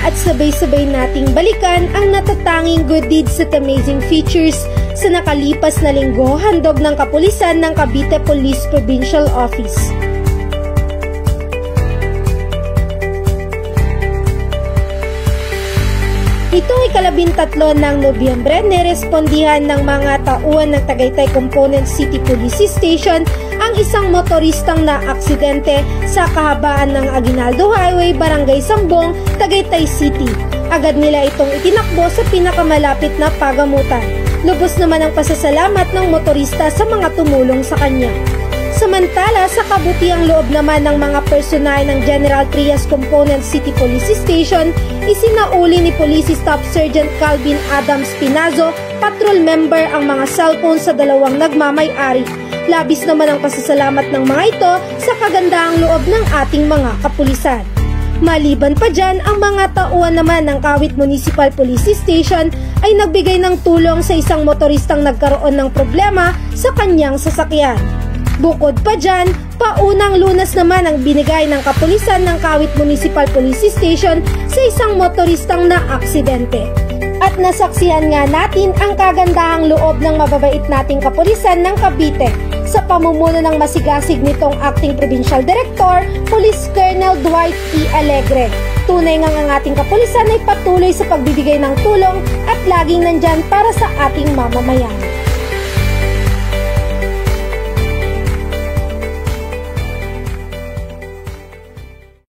at sabay-sabay nating balikan ang natatanging good deeds at amazing features sa nakalipas na linggo handog ng kapulisan ng Cavite Police Provincial Office. Ito ay ika-13 ng Nobyembre, nerespondihan ng mga tauhan ng Tagaytay Component City Police Station ang isang motoristang na-aksidente sa kahabaan ng Aguinaldo Highway, Barangay Sambong, Tagaytay City. Agad nila itong itinakbo sa pinakamalapit na pagamutan. Lubos naman ang pasasalamat ng motorista sa mga tumulong sa kanya. Samantala, sa kabutiang loob naman ng mga personal ng General Trias Component City Police Station, isinauli ni Police Staff Sergeant Calvin Adams Pinazo, patrol member ang mga cellphone sa dalawang nagmamay-ari. Labis naman ang pasasalamat ng mga ito sa kagandahang loob ng ating mga kapulisan. Maliban pa dyan, ang mga tauhan naman ng Kawit Municipal Police Station ay nagbigay ng tulong sa isang motoristang nagkaroon ng problema sa kanyang sasakyan. Bukod pa dyan, paunang lunas naman ang binigay ng kapulisan ng Kawit Municipal Police Station sa isang motoristang na-aksidente. At nasaksihan nga natin ang kagandahang loob ng mababait nating kapulisan ng Cavite sa pamumuno ng masigasig nitong Acting Provincial Director, Police Colonel Dwight E. Alegre. Tunay nga ang ating kapulisan ay patuloy sa pagbibigay ng tulong at laging nandyan para sa ating mamamayan.